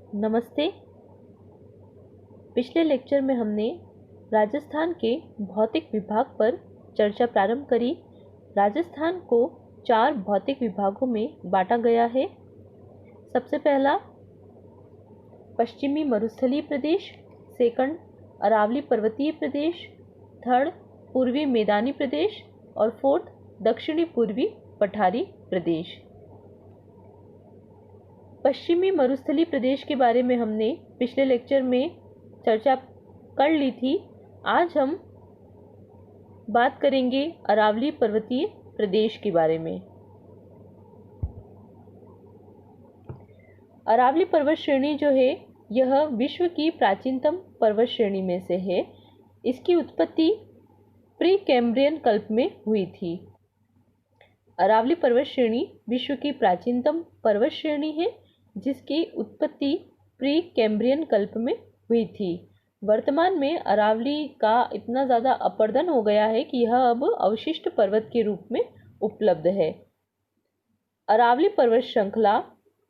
नमस्ते। पिछले लेक्चर में हमने राजस्थान के भौतिक विभाग पर चर्चा प्रारंभ करी। राजस्थान को 4 भौतिक विभागों में बांटा गया है। सबसे पहला पश्चिमी मरुस्थलीय प्रदेश, सेकंड अरावली पर्वतीय प्रदेश, थर्ड पूर्वी मैदानी प्रदेश और फोर्थ दक्षिणी पूर्वी पठारी प्रदेश। पश्चिमी मरुस्थलीय प्रदेश के बारे में हमने पिछले लेक्चर में चर्चा कर ली थी। आज हम बात करेंगे अरावली पर्वतीय प्रदेश के बारे में। अरावली पर्वत श्रेणी जो है यह विश्व की प्राचीनतम पर्वत श्रेणी में से है। इसकी उत्पत्ति प्री कैम्ब्रियन कल्प में हुई थी। अरावली पर्वत श्रेणी विश्व की प्राचीनतम पर्वत श्रेणी है जिसकी उत्पत्ति प्री कैम्ब्रियन कल्प में हुई थी। वर्तमान में अरावली का इतना ज़्यादा अपरदन हो गया है कि यह अब अवशिष्ट पर्वत के रूप में उपलब्ध है। अरावली पर्वत श्रृंखला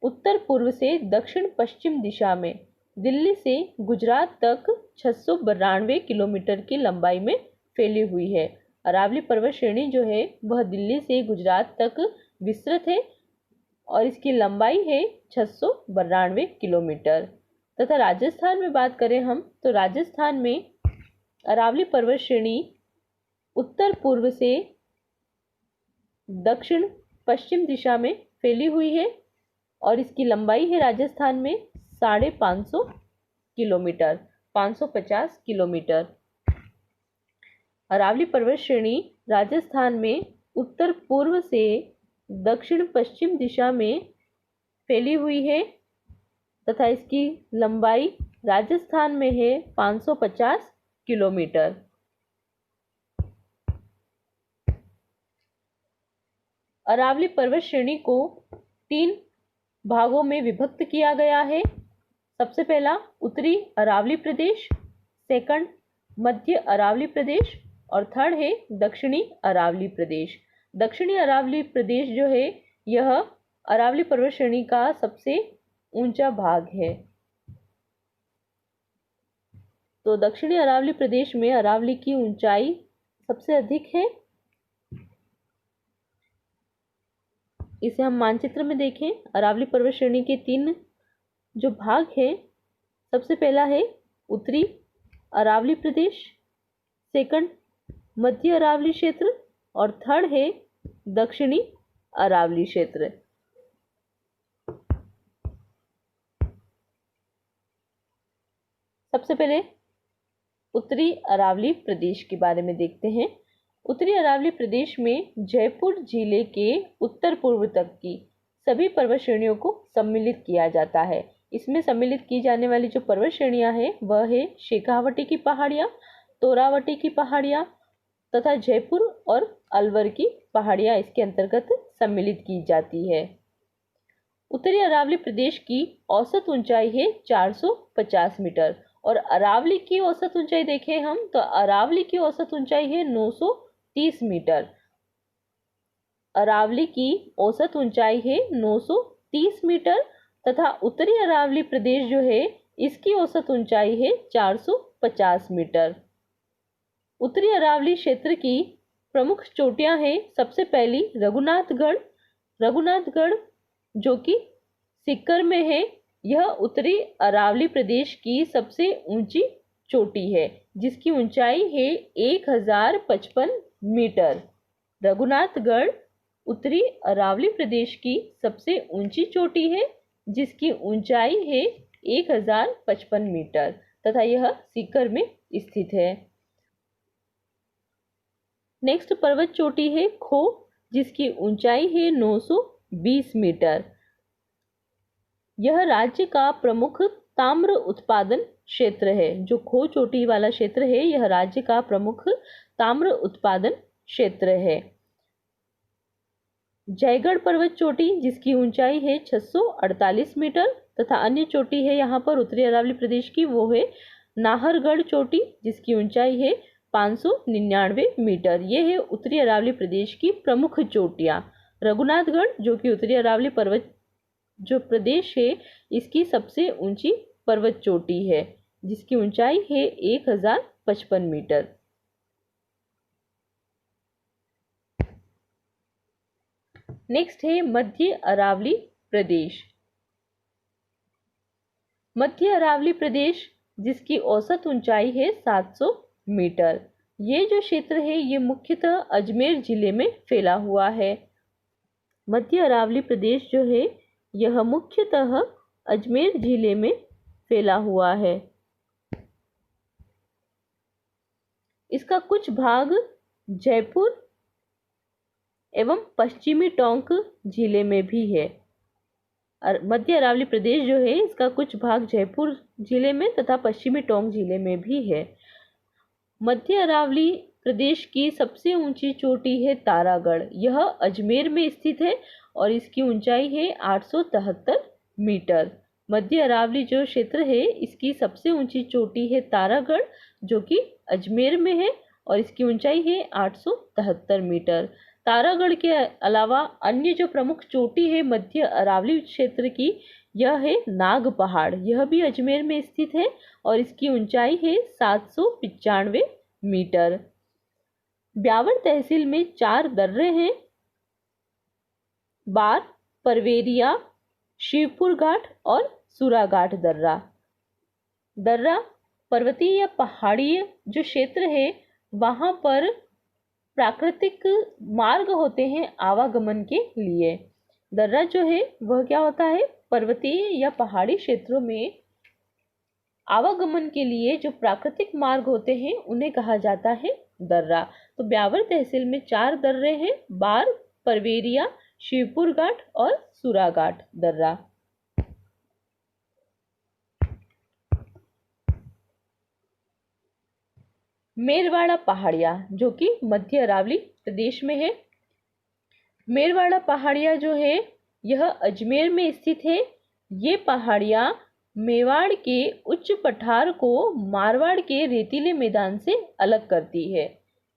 उत्तर पूर्व से दक्षिण पश्चिम दिशा में दिल्ली से गुजरात तक 692 किलोमीटर की लंबाई में फैली हुई है। अरावली पर्वत श्रेणी जो है वह दिल्ली से गुजरात तक विस्तृत है और इसकी लंबाई है 692 किलोमीटर। तथा राजस्थान में बात करें हम तो राजस्थान में अरावली पर्वत श्रेणी उत्तर पूर्व से दक्षिण पश्चिम दिशा में फैली हुई है और इसकी लंबाई है राजस्थान में 550 किलोमीटर, 550 किलोमीटर। अरावली पर्वत श्रेणी राजस्थान में उत्तर पूर्व से दक्षिण पश्चिम दिशा में फैली हुई है तथा इसकी लंबाई राजस्थान में है 550 किलोमीटर। अरावली पर्वत श्रेणी को 3 भागों में विभक्त किया गया है। सबसे पहला उत्तरी अरावली प्रदेश, सेकंड मध्य अरावली प्रदेश और थर्ड है दक्षिणी अरावली प्रदेश। दक्षिणी अरावली प्रदेश जो है यह अरावली पर्वत श्रेणी का सबसे ऊंचा भाग है। तो दक्षिणी अरावली प्रदेश में अरावली की ऊंचाई सबसे अधिक है। इसे हम मानचित्र में देखें। अरावली पर्वत श्रेणी के 3 जो भाग हैं, सबसे पहला है उत्तरी अरावली प्रदेश, सेकंड मध्य अरावली क्षेत्र और थर्ड है दक्षिणी अरावली क्षेत्र। सबसे पहले उत्तरी अरावली प्रदेश के बारे में देखते हैं। उत्तरी अरावली प्रदेश में जयपुर जिले के उत्तर पूर्व तक की सभी पर्वत श्रेणियों को सम्मिलित किया जाता है। इसमें सम्मिलित की जाने वाली जो पर्वत श्रेणियां हैं वह है शेखावटी की पहाड़ियां, तोरावटी की पहाड़ियां तथा जयपुर और अलवर की पहाड़ियां इसके अंतर्गत सम्मिलित की जाती है। उत्तरी अरावली प्रदेश की औसत ऊंचाई है 450 मीटर और अरावली की औसत ऊंचाई देखें हम तो अरावली की औसत ऊंचाई है 930 मीटर। अरावली की औसत ऊंचाई है 930 मीटर तथा उत्तरी अरावली प्रदेश जो है इसकी औसत ऊंचाई है 450 मीटर। उत्तरी अरावली क्षेत्र की प्रमुख चोटियां हैं। सबसे पहली रघुनाथगढ़। रघुनाथगढ़ जो कि सीकर में है, यह उत्तरी अरावली प्रदेश की सबसे ऊंची चोटी है जिसकी ऊंचाई है 1055 मीटर। रघुनाथगढ़ उत्तरी अरावली प्रदेश की सबसे ऊंची चोटी है जिसकी ऊंचाई है 1055 मीटर तथा यह सीकर में स्थित है। नेक्स्ट पर्वत चोटी है खो जिसकी ऊंचाई है 920 मीटर। यह राज्य का प्रमुख ताम्र उत्पादन क्षेत्र है। जो खो चोटी वाला क्षेत्र है यह राज्य का प्रमुख ताम्र उत्पादन क्षेत्र है। जयगढ़ पर्वत चोटी जिसकी ऊंचाई है 648 मीटर तथा अन्य चोटी है यहाँ पर उत्तरी अरावली प्रदेश की, वो है नाहरगढ़ चोटी जिसकी ऊंचाई है 599 मीटर। ये है उत्तरी अरावली प्रदेश की प्रमुख चोटियाँ। रघुनाथगढ़ जो कि उत्तरी अरावली पर्वत जो प्रदेश है इसकी सबसे ऊंची पर्वत चोटी है, जिसकी ऊंचाई है 1055 मीटर। नेक्स्ट है मध्य अरावली प्रदेश। मध्य अरावली प्रदेश जिसकी औसत ऊंचाई है 700 मीटर। ये जो क्षेत्र है ये मुख्यतः अजमेर जिले में फैला हुआ है। मध्य अरावली प्रदेश जो है यह मुख्यतः अजमेर जिले में फैला हुआ है। इसका कुछ भाग जयपुर एवं पश्चिमी टोंक जिले में भी है। मध्य अरावली प्रदेश जो है इसका कुछ भाग जयपुर जिले में तथा पश्चिमी टोंक जिले में भी है। मध्य अरावली प्रदेश की सबसे ऊंची चोटी है तारागढ़। यह अजमेर में स्थित है और इसकी ऊंचाई है 873 मीटर। मध्य अरावली जो क्षेत्र है इसकी सबसे ऊंची चोटी है तारागढ़, जो कि अजमेर में है और इसकी ऊंचाई है 873 मीटर। तारागढ़ के अलावा अन्य जो प्रमुख चोटी है मध्य अरावली क्षेत्र की, यह है नाग पहाड़। यह भी अजमेर में स्थित है और इसकी ऊंचाई है 795 मीटर। ब्यावर तहसील में 4 दर्रे हैं: बार, परवेरिया, शिवपुर घाट और सुराघाट दर्रा। दर्रा पर्वतीय या पहाड़ीय जो क्षेत्र है वहां पर प्राकृतिक मार्ग होते हैं आवागमन के लिए। दर्रा जो है वह क्या होता है, पर्वतीय या पहाड़ी क्षेत्रों में आवागमन के लिए जो प्राकृतिक मार्ग होते हैं उन्हें कहा जाता है दर्रा। तो ब्यावर तहसील में 4 दर्रे हैं: बार, परवेरिया, शिवपुर घाट और सुराघाट दर्रा। मेरवाड़ा पहाड़िया जो कि मध्य अरावली प्रदेश में है। मेरवाड़ा पहाड़िया जो है यह अजमेर में स्थित है। ये पहाड़िया मेवाड़ के उच्च पठार को मारवाड़ के रेतीले मैदान से अलग करती है।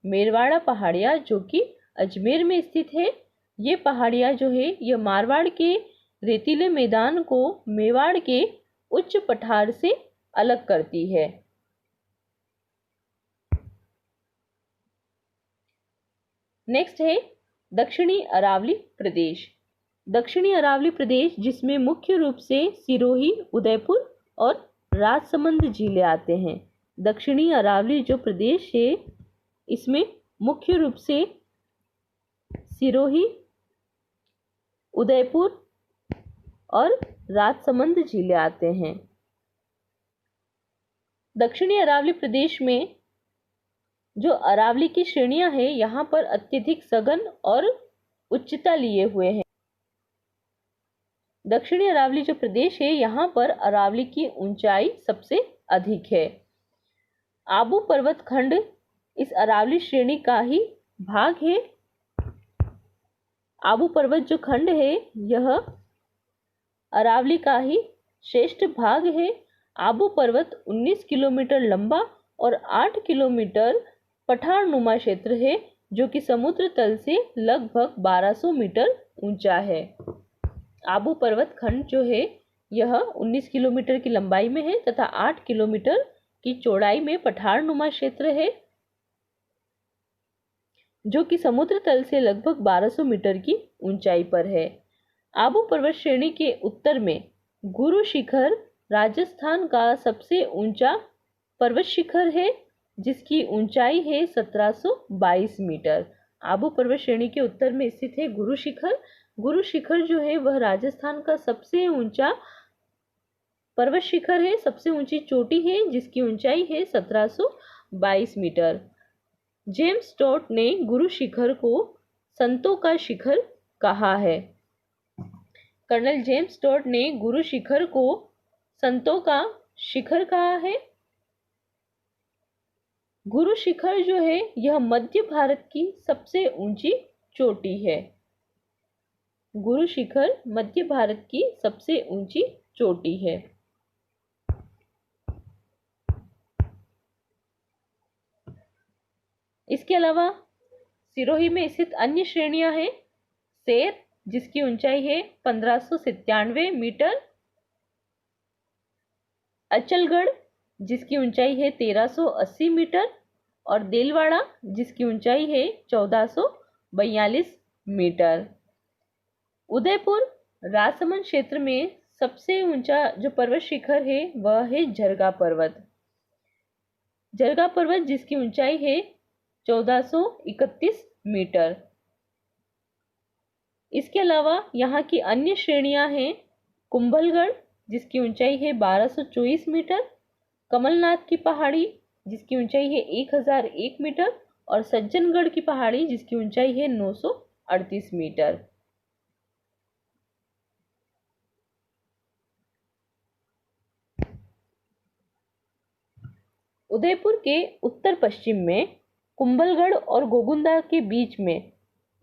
मेरवाड़ा पहाड़िया जो कि अजमेर में स्थित है, ये पहाड़िया जो है यह मारवाड़ के रेतीले मैदान को मेवाड़ के उच्च पठार से अलग करती है। नेक्स्ट है दक्षिणी अरावली प्रदेश। दक्षिणी अरावली प्रदेश जिसमें मुख्य रूप से सिरोही, उदयपुर और राजसमंद जिले आते हैं। दक्षिणी अरावली जो प्रदेश है इसमें मुख्य रूप से सिरोही, उदयपुर और राजसमंद जिले आते हैं। दक्षिणी अरावली प्रदेश में जो अरावली की श्रेणियां हैं यहाँ पर अत्यधिक सघन और उच्चता लिए हुए हैं। दक्षिणी अरावली जो प्रदेश है यहाँ पर अरावली की ऊंचाई सबसे अधिक है। आबू पर्वत खंड इस अरावली श्रेणी का ही भाग है। आबू पर्वत जो खंड है यह अरावली का ही श्रेष्ठ भाग है। आबू पर्वत 19 किलोमीटर लंबा और 8 किलोमीटर पठारनुमा क्षेत्र है जो कि समुद्र तल से लगभग 1200 मीटर ऊंचा है। आबू पर्वत खंड जो है यह 19 किलोमीटर की लंबाई में है तथा 8 किलोमीटर की चौड़ाई में पठारनुमा क्षेत्र है जो कि समुद्र तल से लगभग 1200 मीटर की ऊंचाई पर है। आबू पर्वत श्रेणी के उत्तर में गुरु शिखर राजस्थान का सबसे ऊंचा पर्वत शिखर है जिसकी ऊंचाई है 1722 मीटर। आबू पर्वत श्रेणी के उत्तर में स्थित है गुरु शिखर। गुरु शिखर जो है वह राजस्थान का सबसे ऊंचा पर्वत शिखर है, सबसे ऊंची चोटी है जिसकी ऊंचाई है 1722 मीटर। जेम्स टॉड ने गुरु शिखर को संतों का शिखर कहा है। कर्नल जेम्स टॉड ने गुरु शिखर को संतों का शिखर कहा है। गुरु शिखर जो है यह मध्य भारत की सबसे ऊंची चोटी है। गुरु शिखर मध्य भारत की सबसे ऊंची चोटी है। इसके अलावा सिरोही में स्थित अन्य श्रेणियां हैं: सेर, जिसकी ऊंचाई है 1597 मीटर, अचलगढ़ जिसकी ऊंचाई है 1380 मीटर, और देलवाड़ा जिसकी ऊंचाई है 1442 मीटर। उदयपुर राजसमंद क्षेत्र में सबसे ऊंचा जो पर्वत शिखर है वह है जरगा पर्वत। जरगा पर्वत जिसकी ऊंचाई है 1431 मीटर। इसके अलावा यहाँ की अन्य श्रेणियां हैं कुंभलगढ़ जिसकी ऊंचाई है 1224 मीटर, कमलनाथ की पहाड़ी जिसकी ऊंचाई है 1001 मीटर, और सज्जनगढ़ की पहाड़ी जिसकी ऊंचाई है 938 मीटर। उदयपुर के उत्तर पश्चिम में कुंभलगढ़ और गोगुंदा के बीच में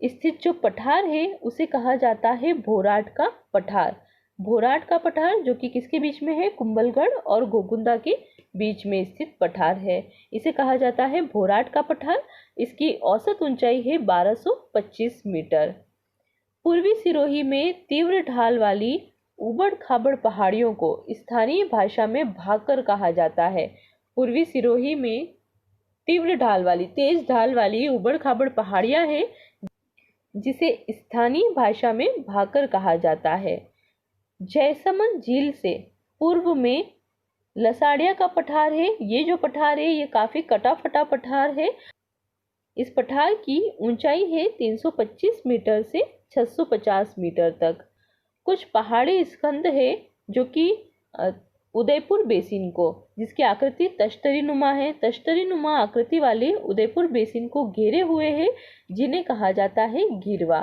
स्थित जो पठार है उसे कहा जाता है भोराट का पठार। भोराट का पठार जो कि किसके बीच में है, कुंभलगढ़ और गोगुंदा के बीच में स्थित पठार है, इसे कहा जाता है भोराट का पठार। इसकी औसत ऊंचाई है 1225 मीटर। पूर्वी सिरोही में तीव्र ढाल वाली उबड़ खाबड़ पहाड़ियों को स्थानीय भाषा में भाकर कहा जाता है। पूर्वी सिरोही में तीव्र ढाल वाली, तेज ढाल वाली उबड़ खाबड़ पहाड़ियां हैं जिसे स्थानीय भाषा में भाकर कहा जाता है। जयसमंद झील से पूर्व में लसाड़िया का पठार है। ये जो पठार है ये काफी कटा फटा पठार है। इस पठार की ऊंचाई है 325 मीटर से 650 मीटर तक। कुछ पहाड़ी स्कंद है जो कि उदयपुर बेसिन को, जिसकी आकृति तश्तरी नुमा है, तश्तरी नुमा आकृति वाले उदयपुर बेसिन को घेरे हुए हैं, जिन्हें कहा जाता है गिरवा।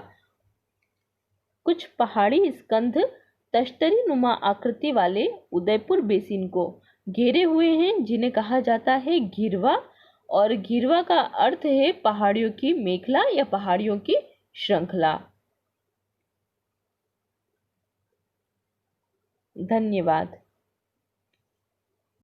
कुछ पहाड़ी स्कंध तश्तरी नुमा आकृति वाले उदयपुर बेसिन को घेरे हुए हैं, जिन्हें कहा जाता है गिरवा, और गिरवा का अर्थ है पहाड़ियों की मेखला या पहाड़ियों की श्रृंखला। धन्यवाद।